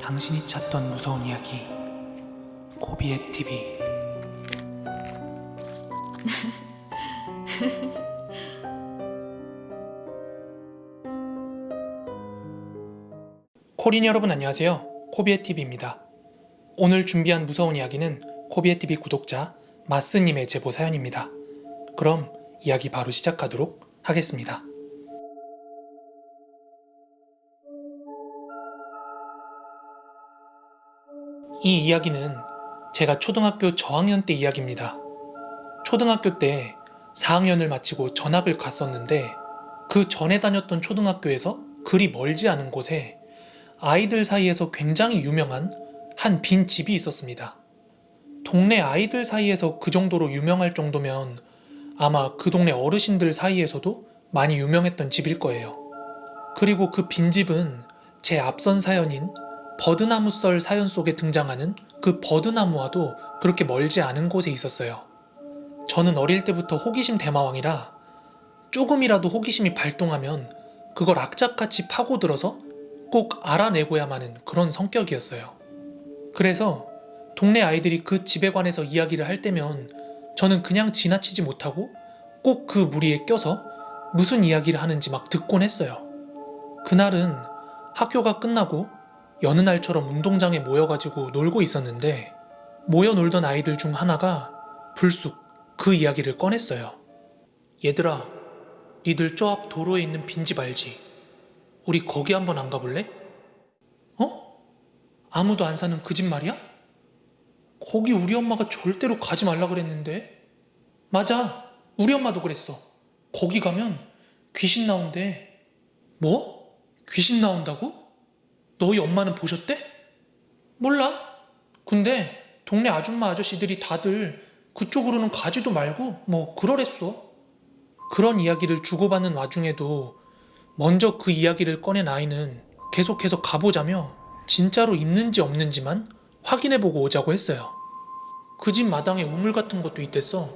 당신이 찾던 무서운 이야기 코비의 TV. 코린 여러분 안녕하세요. 코비의 TV입니다. 오늘 준비한 무서운 이야기는 코비의 TV 구독자 마스님의 제보 사연입니다. 그럼 이야기 바로 시작하도록 하겠습니다. 이 이야기는 제가 초등학교 저학년 때 이야기입니다. 초등학교 때 4학년을 마치고 전학을 갔었는데 그 전에 다녔던 초등학교에서 그리 멀지 않은 곳에 아이들 사이에서 굉장히 유명한 한 빈 집이 있었습니다. 동네 아이들 사이에서 그 정도로 유명할 정도면 아마 그 동네 어르신들 사이에서도 많이 유명했던 집일 거예요. 그리고 그 빈집은 제 앞선 사연인 버드나무 썰 사연 속에 등장하는 그 버드나무와도 그렇게 멀지 않은 곳에 있었어요. 저는 어릴 때부터 호기심 대마왕이라 조금이라도 호기심이 발동하면 그걸 악착같이 파고들어서 꼭 알아내고야만 하는 그런 성격이었어요. 그래서 동네 아이들이 그 집에 관해서 이야기를 할 때면 저는 그냥 지나치지 못하고 꼭 그 무리에 껴서 무슨 이야기를 하는지 막 듣곤 했어요. 그날은 학교가 끝나고 여느 날처럼 운동장에 모여가지고 놀고 있었는데 모여 놀던 아이들 중 하나가 불쑥 그 이야기를 꺼냈어요. 얘들아, 니들 저 앞 도로에 있는 빈집 알지? 우리 거기 한번 안 가볼래? 어? 아무도 안 사는 그 집 말이야? 거기 우리 엄마가 절대로 가지 말라 그랬는데. 맞아, 우리 엄마도 그랬어. 거기 가면 귀신 나온대. 뭐? 귀신 나온다고? 너희 엄마는 보셨대? 몰라. 근데 동네 아줌마 아저씨들이 다들 그쪽으로는 가지도 말고 뭐 그러랬어. 그런 이야기를 주고받는 와중에도 먼저 그 이야기를 꺼낸 아이는 계속해서 가보자며 진짜로 있는지 없는지만 확인해보고 오자고 했어요. 그 집 마당에 우물 같은 것도 있댔어.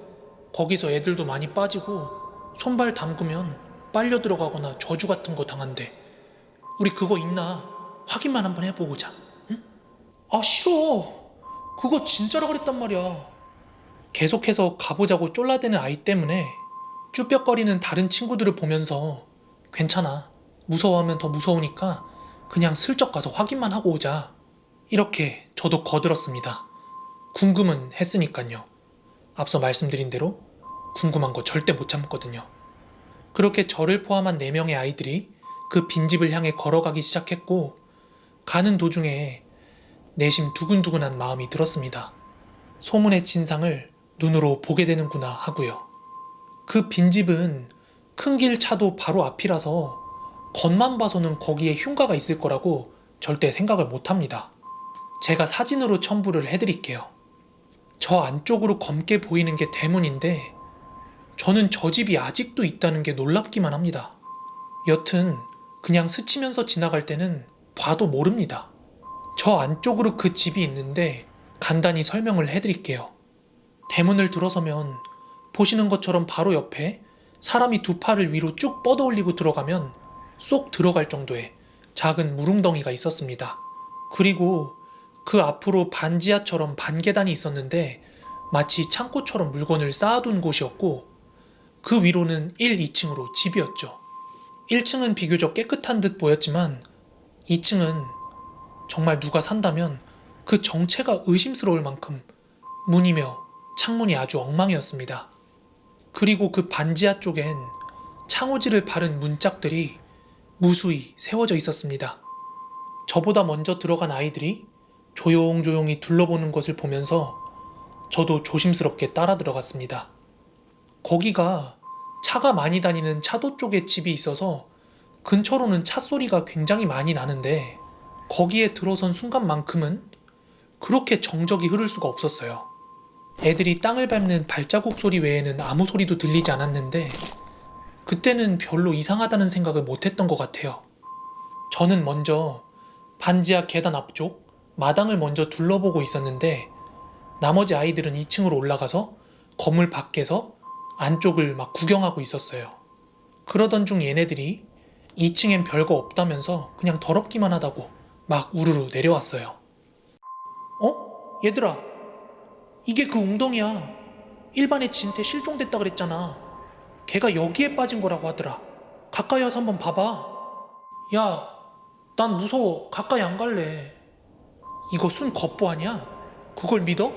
거기서 애들도 많이 빠지고 손발 담그면 빨려 들어가거나 저주 같은 거 당한대. 우리 그거 있나 확인만 한번 해보고자. 응? 아 싫어. 그거 진짜라 그랬단 말이야. 계속해서 가보자고 쫄라대는 아이 때문에 쭈뼛거리는 다른 친구들을 보면서 괜찮아. 무서워하면 더 무서우니까 그냥 슬쩍 가서 확인만 하고 오자. 이렇게 저도 거들었습니다. 궁금은 했으니까요. 앞서 말씀드린 대로 궁금한 거 절대 못 참거든요. 그렇게 저를 포함한 4명의 아이들이 그 빈집을 향해 걸어가기 시작했고 가는 도중에 내심 두근두근한 마음이 들었습니다. 소문의 진상을 눈으로 보게 되는구나 하고요. 그 빈집은 큰 길 차도 바로 앞이라서 겉만 봐서는 거기에 흉가가 있을 거라고 절대 생각을 못합니다. 제가 사진으로 첨부를 해드릴게요. 저 안쪽으로 검게 보이는 게 대문인데 저는 저 집이 아직도 있다는 게 놀랍기만 합니다. 여튼 그냥 스치면서 지나갈 때는 봐도 모릅니다. 저 안쪽으로 그 집이 있는데 간단히 설명을 해드릴게요. 대문을 들어서면 보시는 것처럼 바로 옆에 사람이 2팔을 위로 쭉 뻗어 올리고 들어가면 쏙 들어갈 정도의 작은 무릉덩이가 있었습니다. 그리고 그 앞으로 반지하처럼 반계단이 있었는데 마치 창고처럼 물건을 쌓아둔 곳이었고 그 위로는 1, 2층으로 집이었죠. 1층은 비교적 깨끗한 듯 보였지만 2층은 정말 누가 산다면 그 정체가 의심스러울 만큼 문이며 창문이 아주 엉망이었습니다. 그리고 그 반지하 쪽엔 창호지를 바른 문짝들이 무수히 세워져 있었습니다. 저보다 먼저 들어간 아이들이 조용조용히 둘러보는 것을 보면서 저도 조심스럽게 따라 들어갔습니다. 거기가 차가 많이 다니는 차도 쪽에 집이 있어서 근처로는 차 소리가 굉장히 많이 나는데 거기에 들어선 순간만큼은 그렇게 정적이 흐를 수가 없었어요. 애들이 땅을 밟는 발자국 소리 외에는 아무 소리도 들리지 않았는데 그때는 별로 이상하다는 생각을 못했던 것 같아요. 저는 먼저 반지하 계단 앞쪽 마당을 먼저 둘러보고 있었는데 나머지 아이들은 2층으로 올라가서 건물 밖에서 안쪽을 막 구경하고 있었어요. 그러던 중 얘네들이 2층엔 별거 없다면서 그냥 더럽기만 하다고 막 우르르 내려왔어요. 얘들아, 이게 그 웅덩이야. 일반의 진태 실종됐다 그랬잖아. 걔가 여기에 빠진 거라고 하더라. 가까이 와서 한번 봐봐. 야, 난 무서워. 가까이 안 갈래. 이거 순 겉보 아니야? 그걸 믿어?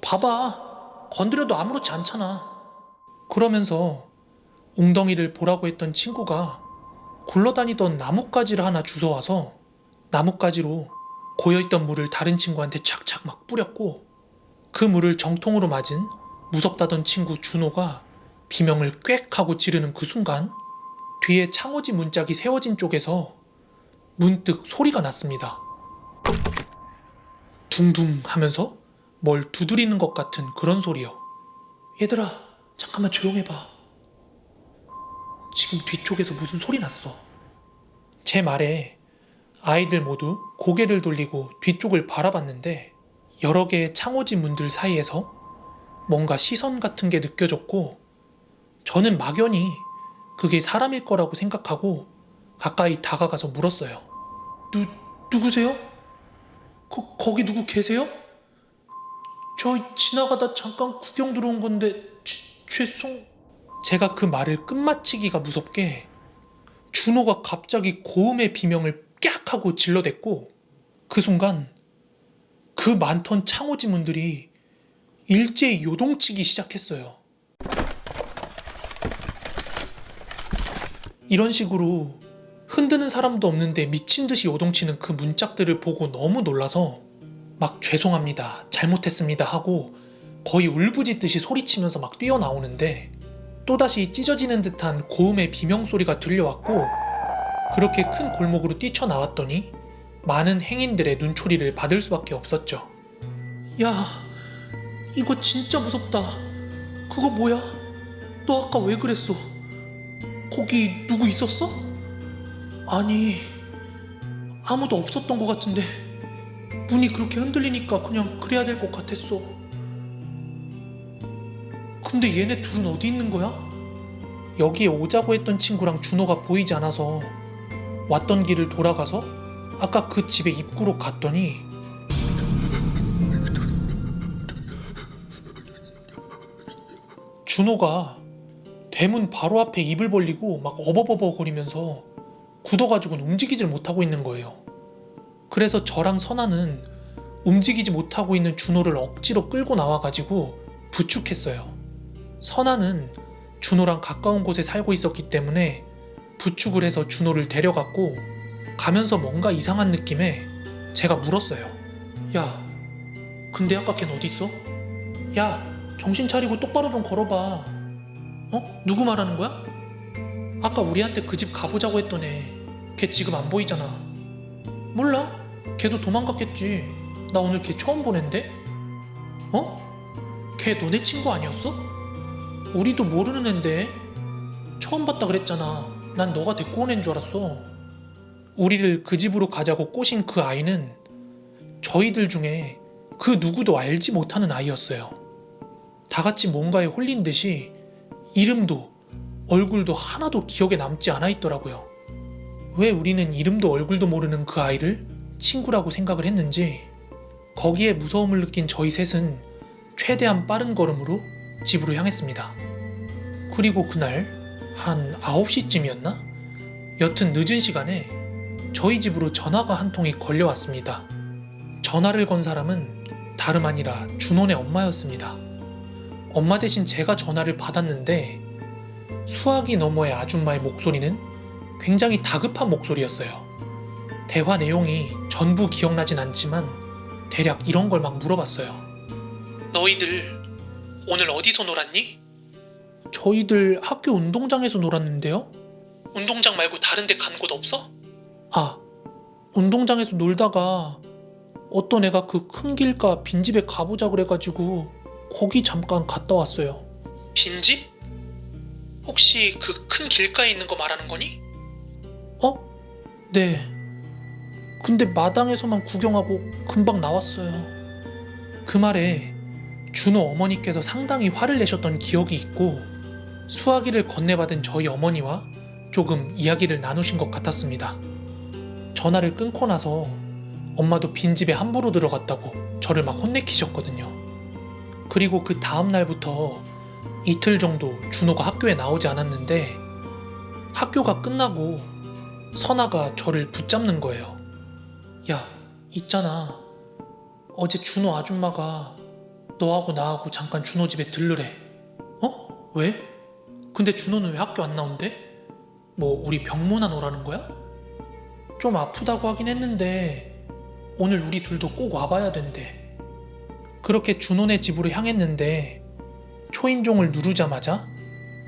봐봐. 건드려도 아무렇지 않잖아. 그러면서 웅덩이를 보라고 했던 친구가 굴러다니던 나뭇가지를 하나 주워와서 나뭇가지로 고여있던 물을 다른 친구한테 착착 막 뿌렸고, 그 물을 정통으로 맞은 무섭다던 친구 준호가 비명을 꽥 하고 지르는 그 순간 뒤에 창호지 문짝이 세워진 쪽에서 문득 소리가 났습니다. 둥둥 하면서 뭘 두드리는 것 같은 그런 소리요. 얘들아, 잠깐만 조용해봐. 지금 뒤쪽에서 무슨 소리 났어. 제 말에 아이들 모두 고개를 돌리고 뒤쪽을 바라봤는데 여러 개의 창호지 문들 사이에서 뭔가 시선 같은 게 느껴졌고, 저는 막연히 그게 사람일 거라고 생각하고 가까이 다가가서 물었어요. 누구세요? 거기 누구 계세요? 저 지나가다 잠깐 구경 들어온 건데 죄송... 제가 그 말을 끝마치기가 무섭게 준호가 갑자기 고음의 비명을 깍 하고 질러댔고, 그 순간 그 많던 창호지 문들이 일제히 요동치기 시작했어요. 이런 식으로 흔드는 사람도 없는데 미친 듯이 요동치는 그 문짝들을 보고 너무 놀라서 막 죄송합니다, 잘못했습니다 하고 거의 울부짖듯이 소리치면서 막 뛰어나오는데, 또다시 찢어지는 듯한 고음의 비명소리가 들려왔고, 그렇게 큰 골목으로 뛰쳐나왔더니 많은 행인들의 눈초리를 받을 수밖에 없었죠. 야, 이거 진짜 무섭다. 그거 뭐야? 너 아까 왜 그랬어? 거기 누구 있었어? 아니, 아무도 없었던 것 같은데 문이 그렇게 흔들리니까 그냥 그래야 될 것 같았어. 근데 얘네 둘은 어디 있는 거야? 여기에 오자고 했던 친구랑 준호가 보이지 않아서 왔던 길을 돌아가서 아까 그 집의 입구로 갔더니 준호가 대문 바로 앞에 입을 벌리고 막 어버버버 거리면서 굳어가지고는 움직이질 못하고 있는 거예요. 그래서 저랑 선아는 움직이지 못하고 있는 준호를 억지로 끌고 나와가지고 부축했어요. 선아는 준호랑 가까운 곳에 살고 있었기 때문에 부축을 해서 준호를 데려갔고, 가면서 뭔가 이상한 느낌에 제가 물었어요. 야, 근데 아까 걘 어딨어? 야, 정신 차리고 똑바로 좀 걸어봐. 누구 말하는 거야? 아까 우리한테 그 집 가보자고 했던 애. 걔 지금 안 보이잖아. 몰라, 걔도 도망갔겠지. 나 오늘 걔 처음 보낸데? 걔 너네 친구 아니었어? 우리도 모르는 앤데. 처음 봤다 그랬잖아. 난 너가 데리고 온 앤 줄 알았어. 우리를 그 집으로 가자고 꼬신 그 아이는 저희들 중에 그 누구도 알지 못하는 아이였어요. 다 같이 뭔가에 홀린 듯이 이름도 얼굴도 하나도 기억에 남지 않아 있더라고요. 왜 우리는 이름도 얼굴도 모르는 그 아이를 친구라고 생각을 했는지, 거기에 무서움을 느낀 저희 셋은 최대한 빠른 걸음으로 집으로 향했습니다. 그리고 그날 한 9시쯤이었나? 여튼 늦은 시간에 저희 집으로 전화가 한 통이 걸려왔습니다. 전화를 건 사람은 다름 아니라 준호네 엄마였습니다. 엄마 대신 제가 전화를 받았는데 수화기 너머의 아줌마의 목소리는 굉장히 다급한 목소리였어요. 대화 내용이 전부 기억나진 않지만 대략 이런 걸 막 물어봤어요. 너희들 오늘 어디서 놀았니? 저희들 학교 운동장에서 놀았는데요? 운동장 말고 다른 데 간 곳 없어? 아, 운동장에서 놀다가 어떤 애가 그 큰 길가 빈집에 가보자 그래가지고 거기 잠깐 갔다 왔어요. 빈집? 혹시 그 큰 길가에 있는 거 말하는 거니? 네. 근데 마당에서만 구경하고 금방 나왔어요. 그 말에 준호 어머니께서 상당히 화를 내셨던 기억이 있고, 수화기를 건네받은 저희 어머니와 조금 이야기를 나누신 것 같았습니다. 전화를 끊고 나서 엄마도 빈집에 함부로 들어갔다고 저를 막 혼내키셨거든요. 그리고 그 다음 날부터 이틀 정도 준호가 학교에 나오지 않았는데 학교가 끝나고 선아가 저를 붙잡는 거예요. 야, 있잖아. 어제 준호 아줌마가 너하고 나하고 잠깐 준호 집에 들르래. 어? 왜? 근데 준호는 왜 학교 안 나온대? 뭐 우리 병문안 오라는 거야? 좀 아프다고 하긴 했는데 오늘 우리 둘도 꼭 와봐야 된대. 그렇게 준호네 집으로 향했는데 초인종을 누르자마자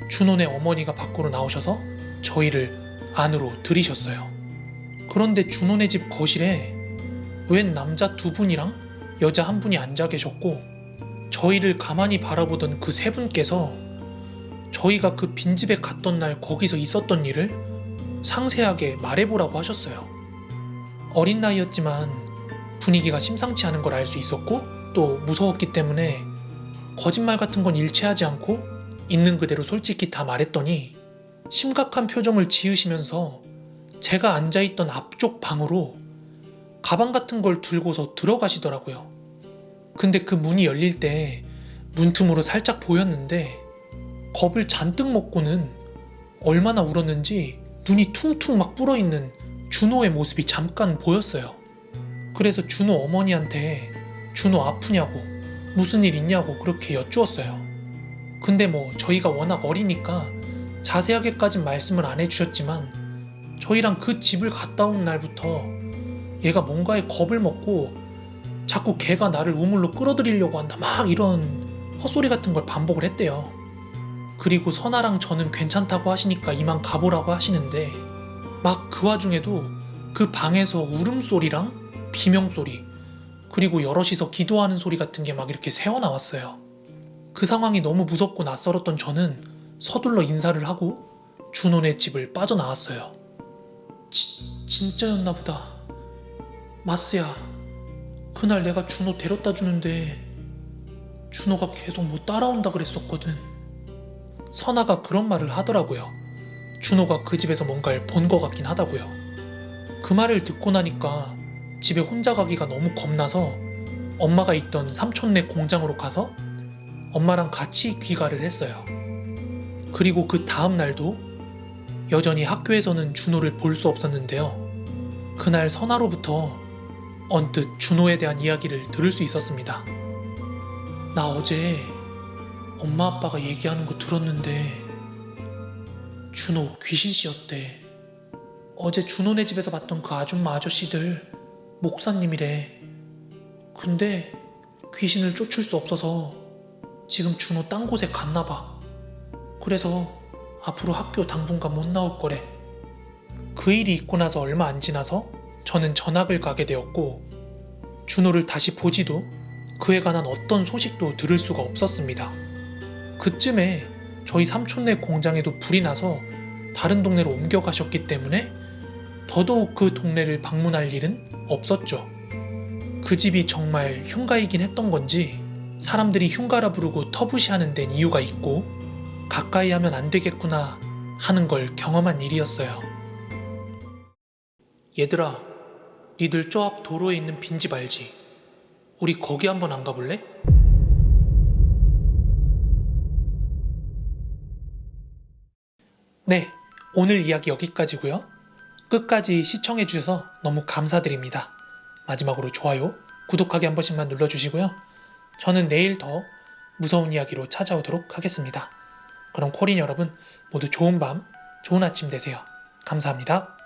준호네 어머니가 밖으로 나오셔서 저희를 안으로 들이셨어요. 그런데 준호네 집 거실에 웬 남자 두 분이랑 여자 한 분이 앉아 계셨고 저희를 가만히 바라보던 그 세 분께서 저희가 그 빈집에 갔던 날 거기서 있었던 일을 상세하게 말해보라고 하셨어요. 어린 나이였지만 분위기가 심상치 않은 걸 알 수 있었고 또 무서웠기 때문에 거짓말 같은 건 일체하지 않고 있는 그대로 솔직히 다 말했더니 심각한 표정을 지으시면서 제가 앉아있던 앞쪽 방으로 가방 같은 걸 들고서 들어가시더라고요. 근데 그 문이 열릴 때 문틈으로 살짝 보였는데 겁을 잔뜩 먹고는 얼마나 울었는지 눈이 퉁퉁 막 불어있는 준호의 모습이 잠깐 보였어요. 그래서 준호 어머니한테 준호 아프냐고 무슨 일 있냐고 그렇게 여쭈었어요. 근데 뭐 저희가 워낙 어리니까 자세하게까진 말씀을 안 해주셨지만 저희랑 그 집을 갔다 온 날부터 얘가 뭔가에 겁을 먹고 자꾸 걔가 나를 우물로 끌어들이려고 한다 막 이런 헛소리 같은 걸 반복을 했대요. 그리고 선아랑 저는 괜찮다고 하시니까 이만 가보라고 하시는데 막 그 와중에도 그 방에서 울음소리랑 비명소리 그리고 여럿이서 기도하는 소리 같은 게 막 이렇게 새어나왔어요. 그 상황이 너무 무섭고 낯설었던 저는 서둘러 인사를 하고 준호네 집을 빠져나왔어요. 진짜였나 보다. 마스야, 그날 내가 준호 데려다 주는데 준호가 계속 뭐 따라온다 그랬었거든. 선아가 그런 말을 하더라고요. 준호가 그 집에서 뭔가를 본 것 같긴 하다고요. 그 말을 듣고 나니까 집에 혼자 가기가 너무 겁나서 엄마가 있던 삼촌네 공장으로 가서 엄마랑 같이 귀가를 했어요. 그리고 그 다음 날도 여전히 학교에서는 준호를 볼 수 없었는데요. 그날 선아로부터 언뜻 준호에 대한 이야기를 들을 수 있었습니다. 나 어제 엄마 아빠가 얘기하는 거 들었는데 준호 귀신씨였대. 어제 준호네 집에서 봤던 그 아줌마 아저씨들 목사님이래. 근데 귀신을 쫓을 수 없어서 지금 준호 딴 곳에 갔나봐. 그래서 앞으로 학교 당분간 못 나올 거래. 그 일이 있고 나서 얼마 안 지나서 저는 전학을 가게 되었고 준호를 다시 보지도 그에 관한 어떤 소식도 들을 수가 없었습니다. 그쯤에 저희 삼촌네 공장에도 불이 나서 다른 동네로 옮겨가셨기 때문에 더더욱 그 동네를 방문할 일은 없었죠. 그 집이 정말 흉가이긴 했던 건지 사람들이 흉가라 부르고 터부시하는 데는 이유가 있고 가까이 하면 안 되겠구나 하는 걸 경험한 일이었어요. 얘들아, 니들 저 앞 도로에 있는 빈집 알지? 우리 거기 한번 안 가볼래? 네, 오늘 이야기 여기까지고요. 끝까지 시청해주셔서 너무 감사드립니다. 마지막으로 좋아요, 구독하기 한 번씩만 눌러주시고요. 저는 내일 더 무서운 이야기로 찾아오도록 하겠습니다. 그럼 코린 여러분 모두 좋은 밤, 좋은 아침 되세요. 감사합니다.